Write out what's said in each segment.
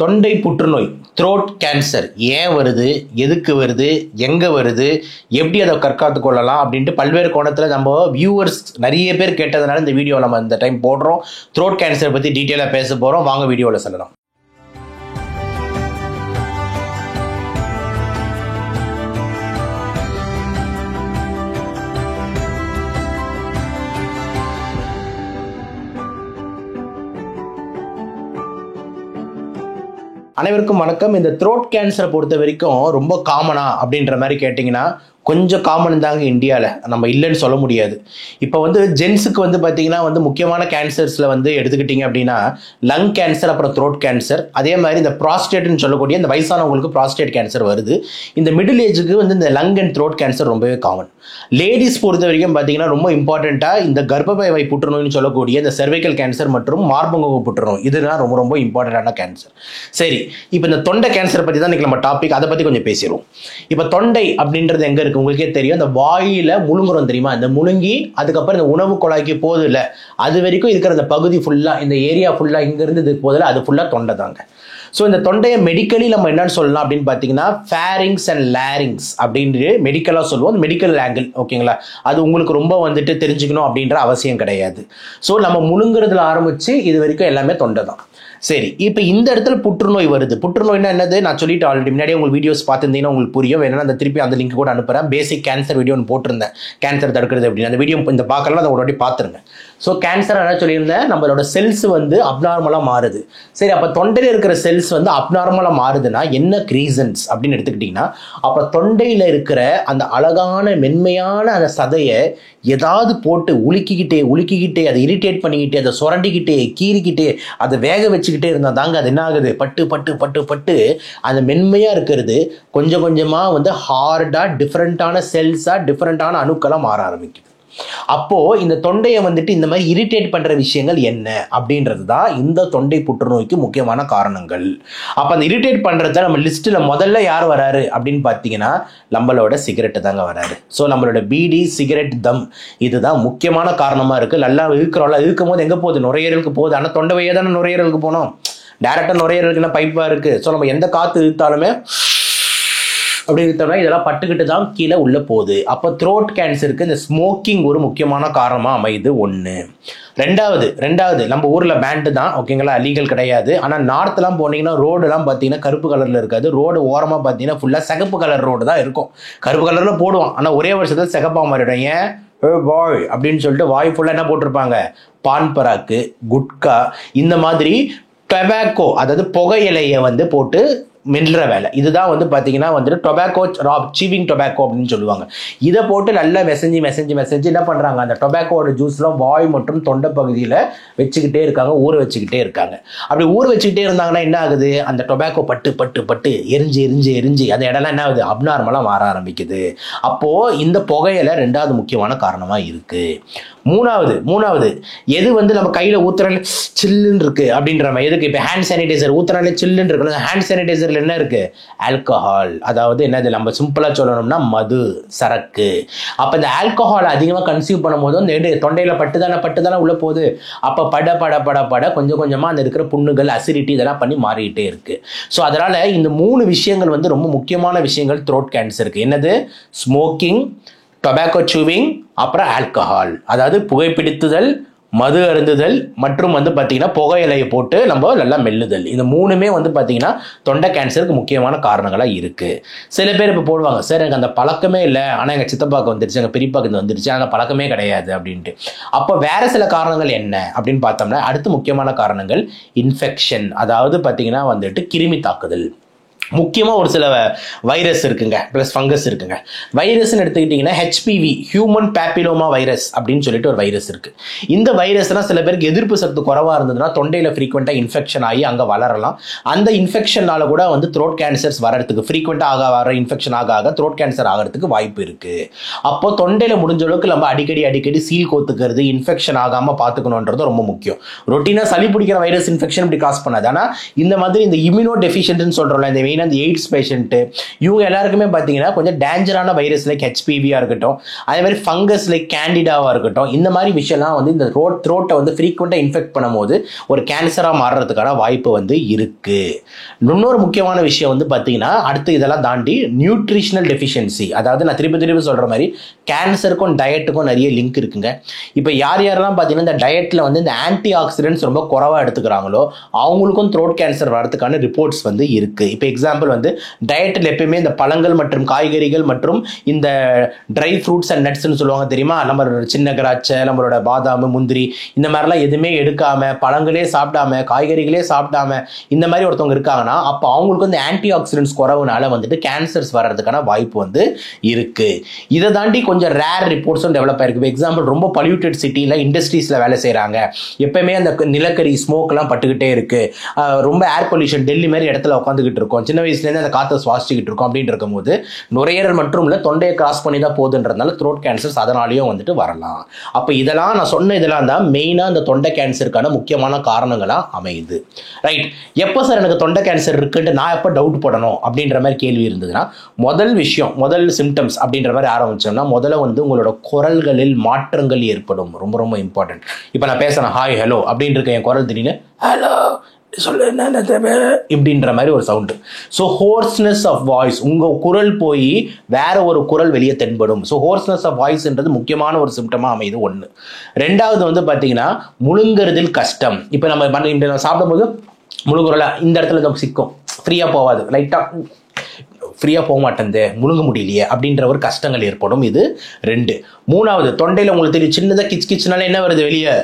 தொண்டை புற்றுநோய் throat cancer ஏன் வருது, எதுக்கு வருது, எங்கே வருது, எப்படி அதை தற்காத்து கொள்ளலாம் அப்படின்ட்டு பல்வேறு கோணத்தில் நம்ம வியூவர்ஸ் நிறைய பேர் கேட்டதுனால இந்த வீடியோ நம்ம இந்த டைம் போடுறோம். த்ரோட் கேன்சர் பற்றி டீட்டெயிலாக பேச போகிறோம். வாங்க வீடியோவில் சொல்லலாம். அனைவருக்கும் வணக்கம். இந்த த்ரோட் கேன்சரை பொறுத்த வரைக்கும் ரொம்ப காமனா அப்படின்ற மாதிரி கேட்டிங்கன்னா கொஞ்சம் காமன் தாங்க இந்தியாவில், நம்ம இல்லைன்னு சொல்ல முடியாது. இப்போ ஜென்ஸுக்கு பார்த்தீங்கன்னா முக்கியமான கேன்சர்ஸில் எடுத்துக்கிட்டிங்க அப்படின்னா லங் கேன்சர், அப்புறம் த்ரோட் கேன்சர், அதே மாதிரி இந்த ப்ராஸ்டேட்னு சொல்லக்கூடிய இந்த வயசானவங்களுக்கு ப்ராஸ்டேட் கேன்சர் வருது. இந்த மிடில் ஏஜுக்கு இந்த லங் அண்ட் த்ரோட் கேன்சர் ரொம்பவே காமன். லேடிஸ் பொறுத்த வரைக்கும் பார்த்தீங்கன்னா ரொம்ப இம்பார்ட்டண்ட்டாக இந்த கர்ப்பப்பை வாய் புற்றுநோய்னு சொல்லக்கூடிய இந்த செர்வைக்கல் கேன்சர் மற்றும் மார்பக புற்றுநோய், இதுதான் ரொம்ப ரொம்ப இம்பார்ட்டண்டான கேன்சர். சரி, இப்போ இந்த தொண்டை கேன்சர் பற்றி தான் இன்றைக்கி நம்ம டாபிக், அதை பற்றி கொஞ்சம் பேசிடுவோம். இப்போ தொண்டை அப்படின்றது எங்கே இருக்குது உங்களுக்கே தெரியும். இந்த வாயில முழுங்குறோம் தெரியுமா, இந்த முழுங்கி அதுக்கப்புறம் இந்த உணவு குழாய்க்கு போகுது இல்லை, அது வரைக்கும் இருக்கிற இந்த பகுதி ஃபுல்லாக, இந்த ஏரியா ஃபுல்லாக இங்கேருந்து இதுக்கு போதில் அது ஃபுல்லாக தொண்டை தாங்க. ஸோ இந்த தொண்டையை மெடிக்கலி நம்ம என்னன்னு சொல்லலாம் அப்படின்னு பார்த்தீங்கன்னா ஃபேரிங்ஸ் அண்ட் லேரிங்ஸ் அப்படின்னு மெடிக்கலாக சொல்லுவோம். மெடிக்கல் ஆங்கிள், ஓகேங்களா? அது உங்களுக்கு ரொம்ப தெரிஞ்சுக்கணும் அப்படின்ற அவசியம் கிடையாது. ஸோ நம்ம முழுங்குறதுல ஆரம்பித்து இது வரைக்கும் எல்லாமே தொண்டை தான். சரி, இப்போ இந்த இடத்துல புற்றுநோய் வருது. புற்றுநோய்னா என்னது நான் சொல்லிட்டு ஆல்ரெடி முன்னாடியே உங்களுக்கு வீடியோஸ் பார்த்துருந்தீங்கன்னா உங்களுக்கு புரியும். வேணும்னா அந்த திருப்பி அந்த லிங்க் கூட அனுப்புகிறேன். பேசிக் கேன்சர் வீடியோன்னு போட்டிருந்தேன், கேன்சர் தடுக்கிறது அப்படின்னு. அந்த வீடியோ இந்த பார்க்கலாம், அதை ஒரு வாட்டி பார்த்துருங்க. ஸோ கேன்சர் என்ன சொல்லியிருந்தேன், நம்மளோட செல்ஸ் அப்நார்மலாக மாறுது. சரி, அப்போ தொண்டையில் இருக்கிற செல்ஸ் அப்நார்மலாக மாறுதுன்னா என்ன ரீசன்ஸ் அப்படின்னு எடுத்துக்கிட்டிங்கன்னா, அப்போ தொண்டையில் இருக்கிற அந்த அழகான மென்மையான அந்த சதையை ஏதாவது போட்டு உலுக்கிக்கிட்டே அதை இரிட்டேட் பண்ணிக்கிட்டே, அதை சுரண்டிக்கிட்டே, கீறிக்கிட்டே, அதை வேக வச்சுக்கிட்டே இருந்தால் தாங்க அது என்ன ஆகுது, பட்டு அந்த மென்மையாக இருக்கிறது கொஞ்சம் கொஞ்சமாக ஹார்டாக டிஃப்ரெண்ட்டான செல்ஸாக டிஃப்ரெண்ட்டான அணுக்களாக மாற ஆரம்பிக்குது. அப்போ இந்த தொண்டையை இந்த மாதிரி இரிட்டேட் பண்ற விஷயங்கள் என்ன அப்படின்றது தான் இந்த தொண்டை புற்றுநோய்க்கு முக்கியமான காரணங்கள். அப்ப அந்த இரிட்டேட் பண்றத நம்ம லிஸ்ட்ல முதல்ல யார் வராரு அப்படின்னு பார்த்தீங்கன்னா நம்மளோட சிகரெட் தாங்க வராரு. ஸோ நம்மளோட பீடி, சிகரெட், தம், இதுதான் முக்கியமான காரணமா இருக்கு. நல்லா இருக்கிறோம்ல, இருக்கும் போது எங்க போகுது, நுரையீரலுக்கு போகுது. ஆனால் தொண்டை வழியா தானே நுரையீரலுக்கு போனோம். டைரக்டா நுரையீரலுக்கு என்ன பைப்பா இருக்கு. ஸோ நம்ம எந்த காத்து இழுத்தாலுமே அப்படி இருக்கிறோம்னா இதெல்லாம் பட்டுக்கிட்டு தான் கீழே உள்ள போகுது. அப்போ த்ரோட் கேன்சருக்கு இந்த ஸ்மோக்கிங் ஒரு முக்கியமான காரணமாக அமையுது. ஒன்று. ரெண்டாவது நம்ம ஊரில் பேண்டு தான், ஓகேங்களா, லீகல் கிடையாது. ஆனால் நார்த்லாம் போனீங்கன்னா ரோடுலாம் பார்த்தீங்கன்னா கருப்பு கலரில் இருக்காது. ரோடு ஓரமாக பார்த்தீங்கன்னா ஃபுல்லாக சிகப்பு கலர் ரோடு தான் இருக்கும். கருப்பு கலரில் போடுவான், ஆனால் ஒரே வருஷத்தில் சிகப்பாக மாறிடும். ஏன் பாய் அப்படின்னு சொல்லிட்டு வாய் ஃபுல்லாக என்ன போட்டிருப்பாங்க, பான் பராக்கு, குட்கா, இந்த மாதிரி டொபாக்கோ, அதாவது புகையிலையை போட்டு மெல்ற வேலை. இதுதான் பார்த்தீங்கன்னா டொபாக்கோ சீவிங் டொபாக்கோ அப்படின்னு சொல்லுவாங்க. இதை போட்டு நல்லா மெசஞ்சு என்ன பண்ணுறாங்க, அந்த டொபாக்கோட ஜூஸ்லாம் வாய் மற்றும் தொண்டை பகுதியில் வச்சுக்கிட்டே இருக்காங்க, ஊற வச்சுக்கிட்டே இருக்காங்க. அப்படி ஊற வச்சுக்கிட்டே இருந்தாங்கன்னா என்ன ஆகுது, அந்த டொபாக்கோ பட்டு எரிஞ்சு அந்த இடம்லாம் என்ன ஆகுது, அப்நார்மலாக மாற ஆரம்பிக்குது. அப்போது இந்த புகையில ரெண்டாவது முக்கியமான காரணமாக இருக்குது. மூணாவது எது நம்ம கையில் ஊத்துறாலே சில்லுன்னு இருக்கு அப்படின்ற மாதிரி, எதுக்கு இப்போ ஹேண்ட் சானிடைசர் ஊத்துறாலே சில்லுன்னு இருக்கு. ஹேண்ட் சானிடைசர் என்ன இருக்கு, ஆல்கஹால், அதாவது என்னது நம்ம சிம்பிளா சொல்லணும்னா மது, சரக்கு. அப்ப இந்த ஆல்கஹால் அதிகமா கன்சியூம் பண்ணும்போது இந்த தொண்டையில பட்டுதானே உள்ள போகுது. அப்ப பட கொஞ்சம் கொஞ்சமா அந்த இருக்கிற புண்ணுகள், அசிடிட்டி, இதெல்லாம் பண்ணி மாறிக்கிட்டே இருக்கு. ஸோ அதனால இந்த 3 விஷயங்கள் ரொம்ப முக்கியமான விஷயங்கள் த்ரோட் கேன்சருக்கு. என்னது, ஸ்மோக்கிங், டொபாக்கோ சூவிங், அப்புறம் ஆல்கஹால், அதாவது புகைப்பிடித்துதல், மது அருந்துதல், மற்றும் பார்த்தீங்கன்னா புகையிலையை போட்டு நம்ம நல்லா மெல்லுதல். இந்த 3மே பார்த்தீங்கன்னா தொண்டை கேன்சருக்கு முக்கியமான காரணங்களாக இருக்குது. சில பேர் இப்போ போடுவாங்க, சார் எனக்கு அந்த பழக்கமே இல்லை, ஆனால் எங்கள் சித்தப்பாக்கு வந்துருச்சு, எங்கள் பெரியப்பாக்கு வந்துருச்சு, அந்த பழக்கமே கிடையாது அப்படின்ட்டு. அப்போ வேறு சில காரணங்கள் என்ன அப்படின்னு பார்த்தோம்னா, அடுத்து முக்கியமான காரணங்கள் இன்ஃபெக்ஷன், அதாவது பார்த்தீங்கன்னா கிருமி தாக்குதல். முக்கியமாக ஒரு சில வைரஸ் இருக்குங்க, ப்ளஸ் ஃபங்கஸ் இருக்குங்க. வைரஸ்ன்னு எடுத்துக்கிட்டிங்கன்னா ஹெச்பிவி, ஹியூமன் பேப்பிலோமா வைரஸ் அப்படின்னு சொல்லிட்டு ஒரு வைரஸ் இருக்குது. இந்த வைரஸ்னால் சில பேருக்கு எதிர்ப்பு சக்தி குறைவாக இருந்ததுன்னா தொண்டையில் ஃப்ரீக்வெண்ட்டாக இன்ஃபெக்ஷன் ஆகி அங்கே வளரலாம். அந்த இன்ஃபெக்ஷனால் கூட த்ரோட் கேன்சர்ஸ் வரதுக்கு, ஃப்ரீக்வெண்ட்டாக வர இன்ஃபெக்ஷன் ஆக த்ரோட் கேன்சர் ஆகிறதுக்கு வாய்ப்பு இருக்குது. அப்போது தொண்டையில் முடிஞ்ச அளவுக்கு நம்ம அடிக்கடி சீல் கோத்துக்கிறது, இன்ஃபெக்ஷன் ஆகாமல் பார்த்துக்கணுன்றது ரொம்ப முக்கியம். ரொட்டீனாக சளி பிடிக்கிற வைரஸ் இன்ஃபெக்ஷன் இப்படி காஸ் பண்ணாது. ஆனால் இந்த மாதிரி இந்த இம்யூனோ டெஃபிஷியன்ட்னு சொல்கிறோம்ல, இந்த மெயினாக அந்த எய்ட்ஸ் பேஷண்ட்டு, இவங்க எல்லாருக்குமே பார்த்தீங்கன்னா கொஞ்சம் டேஞ்சரான வைரஸ் லைக் ஹெச்பிவியாக இருக்கட்டும், அதே மாதிரி ஃபங்கஸ் லைக் கேண்டிடாவாக இருக்கட்டும், இந்த மாதிரி விஷயம்லாம் வந்து இந்த த்ரோட்டை வந்து ஃப்ரீக்வெண்ட்டாக இன்ஃபெக்ட் பண்ணும்போது ஒரு கேன்சராக மாறுறதுக்கான வாய்ப்பு வந்து இருக்கு. இன்னொரு முக்கியமான விஷயம் வந்து பார்த்தீங்கன்னா அடுத்து இதெல்லாம் தாண்டி நியூட்ரிஷனல் டெஃபிஷியன்சி, அதாவது நான் திருப்பி சொல்கிற மாதிரி கேன்சருக்கும் டயட்டுக்கும் நிறைய லிங்க் இருக்குங்க. இப்போ யாரெல்லாம் பார்த்தீங்கன்னா இந்த டயட்டில் வந்து இந்த ஆன்டி ஆக்சிடென்ட்ஸ் ரொம்ப குறைவாக எடுத்துக்கிறாங்களோ அவங்களுக்கும் த்ரோட் கேன்சர் வரதுக்கான ரிப்போர்ட்ஸ் வந்து இருக்குது. இப்போ எக்ஸாம்பிள் வந்து டயட்டில் எப்பயுமே இந்த பழங்கள் மற்றும் காய்கறிகள் மற்றும் இந்த ட்ரை ஃப்ரூட்ஸ் அண்ட் நட்ஸ்ன்னு சொல்லுவாங்க தெரியுமா, நம்ம சின்ன திராட்சை, நம்மளோட பாதாம், முந்திரி, இந்த மாதிரிலாம் எதுவுமே எடுக்காம, பழங்களே சாப்பிடாம, காய்கறிகளே சாப்பிடாம இந்த மாதிரி ஒருத்தவங்க இருக்காங்கன்னா அப்போ அவங்களுக்கு வந்து ஆன்டி ஆக்சிடென்ட்ஸ் குறவுனால வந்துட்டு கேன்சர்ஸ் வர்றதுக்கான வாய்ப்பு வந்து இருக்கு. இதை தாண்டி கொஞ்சம் ரேர் ரிப்போர்ட்ஸும் டெவலப் ஆயிருக்கு. எக்ஸாம்பிள் ரொம்ப பொல்யூட்டட் சிட்டியில் இண்டஸ்ட்ரீஸில் வேலை செய்கிறாங்க, எப்பயுமே அந்த நிலக்கரி ஸ்மோக்லாம் பட்டுக்கிட்டே இருக்கு, ரொம்ப ஏர் பொல்யூஷன் டெல்லி மாதிரி இடத்துல உட்காந்துக்கிட்டு இருக்கோம், சின்ன வயசுலேருந்து அந்த காற்றை சுவாசிச்சுக்கிட்டு இருக்கோம் அப்படின்னு இருக்கும்போது நுரையீரல் மற்றும் இல்லை தொண்டையை கிராஸ் பண்ணி தான் போகுதுன்றதுனால த்ரோட் கேன்சர்ஸ் அதனாலேயும் வந்துட்டு வரலாம். அப்போ இதெல்லாம் நான் சொன்ன இதெல்லாம் தான் மெயினாக இந்த தொண்டை கேன்சருக்கான முக்கியமான காரணங்களாக அமையுது. ரைட், எப்போ சார் எனக்கு தொண்டை கேன்சர் இருக்குன்ட்டு நான் எப்போ டவுட் போடணும் அப்படின்ற மாதிரி கேள்வி இருந்ததுன்னா முதல் சிம்டம்ஸ் அப்படின்ற மாதிரி ஆரம்பிச்சோம்னா முதல்ல வந்து உங்களோட குரல்களில் மாற்றங்கள் ஏற்படும். ரொம்ப ரொம்ப இம்பார்ட்டன்ட். இப்போ நான் பேசுறேன் ஹாய் ஹலோ அப்படின்னு இருக்க என் குரல் திடீர்னு ஹலோ சொல்லு என்ன இப்படின்ற மாதிரி ஒரு sound. So hoarseness of voice, உங்கள் குரல் போய் வேற ஒரு குரல் வெளியே தென்படும். ஸோ ஹோர்ஸ்னஸ் ஆஃப் வாய்ஸ்ன்றது முக்கியமான ஒரு சிம்டமாக அமையுது ஒன்று. ரெண்டாவது வந்து பார்த்தீங்கன்னா முழுங்குறதில் கஷ்டம். இப்போ நம்ம சாப்பிடும்போது முழுங்குறல இந்த இடத்துல நம்ம சிக்கும், ஃப்ரீயாக போகாது, லைட்டாக ஃப்ரீயாக போக மாட்டேங்குது, முழுங்க முடியலையே அப்படின்ற ஒரு கஷ்டங்கள் ஏற்படும். இது 2. மூணாவது, தொண்டையில் உங்களுக்கு தெரியும் சின்னதாக கிச்னால என்ன வருது, வெளியே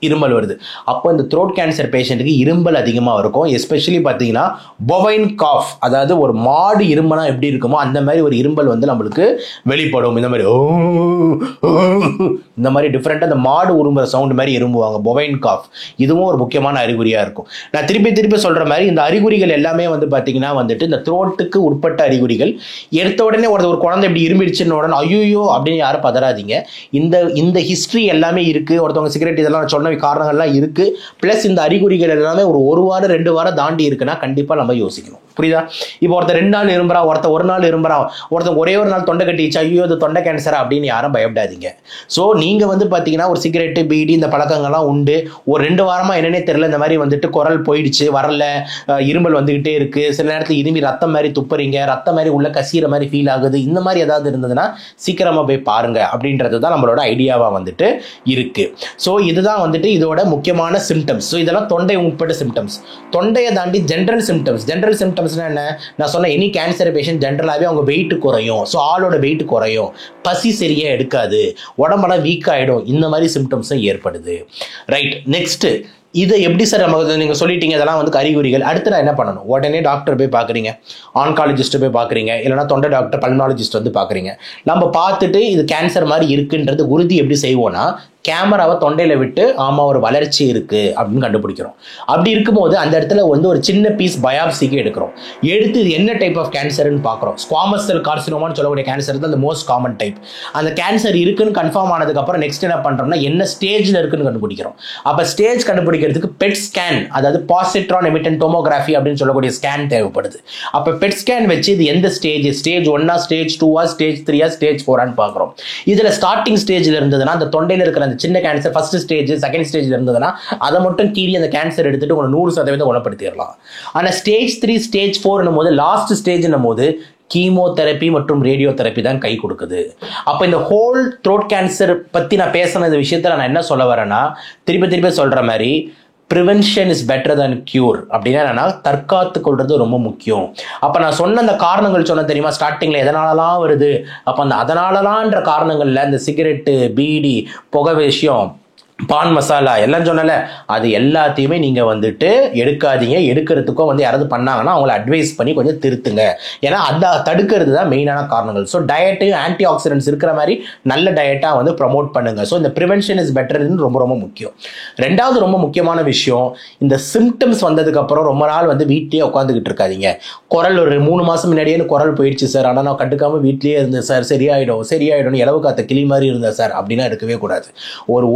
இருமல் வருது. அப்போ இந்த த்ரோட் கேன்சர் பேஷண்ட்டுக்கு இரும்பல் அதிகமாக இருக்கும். எஸ்பெஷலி பார்த்தீங்கன்னா பொவைன் காஃப், அதாவது ஒரு மாடு இருமனா எப்படி இருக்குமோ அந்த மாதிரி ஒரு இரும்பல் வந்து நம்மளுக்கு வெளிப்படும். இந்த மாதிரி டிஃப்ரெண்டாக அந்த மாடு உரும்புற சவுண்ட் மாதிரி இரும்புவாங்க, பொவைன் காஃப். இதுவும் ஒரு முக்கியமான அறிகுறியாக இருக்கும். நான் திருப்பி சொல்கிற மாதிரி இந்த அறிகுறிகள் எல்லாமே வந்து பார்த்தீங்கன்னா வந்துட்டு இந்த த்ரோட்டுக்கு உட்பட்ட அறிகுறிகள். எடுத்த உடனே ஒரு குழந்தை இப்படி இரும்பிடுச்சுன்னு உடனே ஐயோ அப்படின்னு யாரும் பதறாதீங்க. இந்த ஹிஸ்ட்ரி எல்லாமே இருக்குது. ஒருத்தவங்க சிகரெட் இதெல்லாம் சொன்ன காரணங்கள்லாம் இருக்கு. பிளஸ் இந்த அறிகுறிகள் எல்லாமே ஒரு வாரம் 2 வாரம் தாண்டி இருக்குன்னா கண்டிப்பா நம்ம யோசிக்கணும். புரியுதா? இப்போ ஒருத்தர் 2 நாள் இரும்புறா, ஒருத்தர் 1 நாள் இரும்புறா, ஒருத்தர் ஒரே ஒரு நாள் தொண்டை கட்டிச்சு, ஐயோ அது தொண்டை கேன்சரா அப்படின்னு யாரும் பயப்படாதீங்க. ஸோ நீங்க வந்து பாத்தீங்கன்னா ஒரு சிகரெட்டு, பீடி இந்த பழக்கங்கள்லாம் உண்டு, ஒரு 2 வாரமா என்னன்னே தெரியல, இந்த மாதிரி வந்துட்டு குரல் போயிடுச்சு, வரல, இருமல் வந்துகிட்டே இருக்கு, சில நேரத்தில் இருமி ரத்தம் மாதிரி துப்புறீங்க, ரத்தம் மாதிரி உள்ள கசிகிற மாதிரி ஃபீல் ஆகுது, இந்த மாதிரி ஏதாவது இருந்ததுன்னா சீக்கிரமா போய் பாருங்க அப்படின்றது தான் நம்மளோட ஐடியாவா வந்துட்டு இருக்கு. ஸோ இதுதான் வந்துட்டு இதோட முக்கியமான சிம்டம்ஸ். ஸோ இதெல்லாம் தொண்டை உட்பட்ட சிம்டம்ஸ். தொண்டையை தாண்டி ஜென்ரல் சிம்டம்ஸ்னா என்ன? நான் சொன்ன எனி கேன்சர் பேஷண்ட் ஜென்ரலாகவே அவங்க வெயிட் குறையும். ஸோ ஆளோட வெயிட் குறையும், பசி சரியா எடுக்காது, உடம்பெல்லாம் வீக் ஆகிடும், இந்த மாதிரி சிம்டம்ஸும் ஏற்படுது. ரைட், நெக்ஸ்ட் இதை எப்படி சார் நம்ம நீங்கள் சொல்லிட்டீங்க இதெல்லாம் வந்து அறிகுறிகள், அடுத்து நான் என்ன பண்ணணும்? உடனே டாக்டர் போய் பார்க்குறீங்க, ஆன்காலஜிஸ்ட்டை போய் பார்க்குறீங்க, இல்லைனா தொண்டை டாக்டர், பல்மாலஜிஸ்ட் வந்து பார்க்குறீங்க. நம்ம பார்த்துட்டு இது கேன்சர் மாதிரி இருக்குன்றது உறுதி எப்படி செய்வோம்னா கேமராவை தொண்டையில் விட்டு ஆமாம் ஒரு வளர்ச்சி இருக்குது அப்படின்னு கண்டுபிடிக்கிறோம். அப்படி இருக்கும்போது அந்த இடத்துல வந்து ஒரு சின்ன பீஸ் பயாப்சிக்கு எடுக்கிறோம். எடுத்து இது என்ன டைப் ஆஃப் கேன்சர்னு பார்க்குறோம். ஸ்குவாமஸ் செல் கார்சினோமான்னு சொல்லக்கூடிய கேன்சர் தான் அந்த மோஸ்ட் காமன் டைப். அந்த கேன்சர் இருக்குன்னு கன்ஃபார்ம் ஆனதுக்கப்புறம் நெக்ஸ்ட் என்ன பண்ணுறோம்னா என்ன ஸ்டேஜில் இருக்குன்னு கண்டுபிடிக்கிறோம். அப்போ ஸ்டேஜ் கண்டுபிடிக்கிறதுக்கு பெட் ஸ்கேன், அதாவது பாசிட்ரான் எமிட்டன் டோமோகிராஃபி அப்படின்னு சொல்லக்கூடிய ஸ்கேன் தேவைப்படுது. அப்போ பெட் ஸ்கேன் வச்சு இது எந்த ஸ்டேஜ் 1, ஸ்டேஜ் 2, ஸ்டேஜ் 3, ஸ்டேஜ் 4 பார்க்குறோம். இதில் ஸ்டார்டிங் ஸ்டேஜில் இருந்ததுன்னா அந்த தொண்டையில் இருக்கிற சின்ன cancer first stage, second stage இருந்ததுன்னா அதை மட்டும் கீறி அந்த கேன்சர் எடுத்துட்டு உங்களுக்கு 100% குணப்படுத்திடலாம். ஆனால் ஸ்டேஜ் 3, ஸ்டேஜ் 4 போது லாஸ்ட் ஸ்டேஜ் போது கீமோதெரப்பி மற்றும் ரேடியோ தெரப்பி தான் கை கொடுக்குது. அப்போ இந்த ஹோல் த்ரோட் கேன்சர் பற்றி நான் பேசின இந்த விஷயத்தில் நான் என்ன சொல்ல வரேன்னா திருப்பி சொல்கிற மாதிரி prevention is better than cure. அப்படின்னா என்னன்னா தற்காத்து கொள்வது ரொம்ப முக்கியம். அப்போ நான் சொன்ன அந்த காரணங்கள் சொன்ன தெரியுமா ஸ்டார்டிங்கில் எதனாலலாம் வருது, அப்போ அந்த அதனாலலான்ற காரணங்களில் இந்த சிகரெட்டு, பீடி, புகை விஷயம், பான் மசாலா எல்லாம் சொன்னல, அது எல்லாத்தையுமே நீங்கள் வந்துட்டு எடுக்காதீங்க. எடுக்கிறதுக்கும் வந்து யாராவது பண்ணாங்கன்னா அவங்கள அட்வைஸ் பண்ணி கொஞ்சம் திருத்துங்க. ஏன்னா அதை தடுக்கிறது தான் மெயினான காரணங்கள். ஸோ டயட்டையும் ஆன்டி ஆக்சிடென்ட்ஸ் இருக்கிற மாதிரி நல்ல டயட்டாக வந்து ப்ரமோட் பண்ணுங்க. ஸோ இந்த ப்ரிவென்ஷன் இஸ் பெட்டர்னு ரொம்ப முக்கியம். ரெண்டாவது ரொம்ப முக்கியமான விஷயம், இந்த சிம்டம்ஸ் வந்ததுக்கப்புறம் ரொம்ப நாள் வந்து வீட்லேயே உட்காந்துக்கிட்டு இருக்காதீங்க. குரல் ஒரு 3 மாதம் முன்னாடியே குரல் போயிடுச்சு சார், ஆனால் நான் கண்டுக்காமல் வீட்லேயே இருந்தேன் சார், சரியாயிடும் இளவு காத்த கிளி மாதிரி இருந்தேன் சார் அப்படின்னா இருக்கவே கூடாது.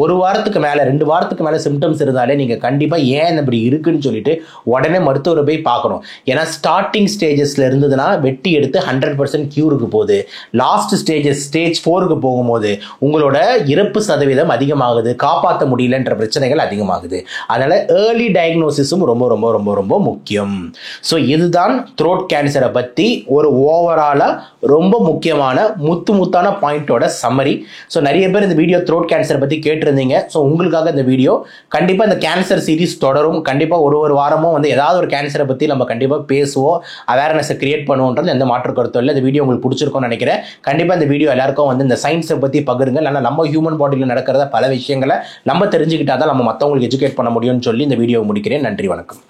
ஒரு வாரத்துக்கு வாரத்துக்கு மேலே 2 வாரத்துக்கு மேலே சிம்டம்ஸ் இருந்தாலே நீங்கள் கண்டிப்பாக ஏன் இப்படி இருக்குன்னு சொல்லிட்டு உடனே மருத்துவரை போய் பார்க்கணும். ஏன்னா ஸ்டார்டிங் ஸ்டேஜஸில் இருந்ததுன்னா வெட்டி எடுத்து 100% க்யூருக்கு போகுது. லாஸ்ட் ஸ்டேஜ் 4க்கு போகும்போது உங்களோட இறப்பு சதவீதம் அதிகமாகுது, காப்பாற்ற முடியலன்ற பிரச்சனைகள் அதிகமாகுது. அதனால ஏர்லி டயக்னோசிஸும் ரொம்ப ரொம்ப ரொம்ப ரொம்ப முக்கியம். ஸோ இதுதான் த்ரோட் கேன்சரை பற்றி ஒரு ஓவராலாக ரொம்ப முக்கியமான முத்தான பாயிண்டோட சம்மரி. ஸோ நிறைய பேர் இந்த வீடியோ த்ரோட் கேன்சரை பற்றி கேட்டிருந்தீங்க. ஸோ உங்களுக்காக இந்த வீடியோ கண்டிப்பாக இந்த கேன்சர் சீரிஸ் தொடரும். கண்டிப்பாக ஒரு வாரமும் வந்து ஏதாவது ஒரு கேன்சரை பற்றி நம்ம கண்டிப்பாக பேசுவோம், அவேர்னஸை கிரியேட் பண்ணுவோன்றது எந்த மாற்று கருத்தும் இல்லை. இந்த வீடியோ உங்களுக்கு பிடிச்சிருக்கும்னு நினைக்கிறேன். கண்டிப்பாக இந்த வீடியோ எல்லாருக்கும் வந்து இந்த சயின்ஸை பற்றி பகிருங்க. இல்லைனா நம்ம ஹியூமன் பாடியில் நடக்கிறத பல விஷயங்களை நம்ம தெரிஞ்சுக்கிட்டா தான் நம்ம மற்றவங்களுக்கு எஜுகேட் பண்ண முடியும்னு சொல்லி இந்த வீடியோவை முடிக்கிறேன். நன்றி, வணக்கம்.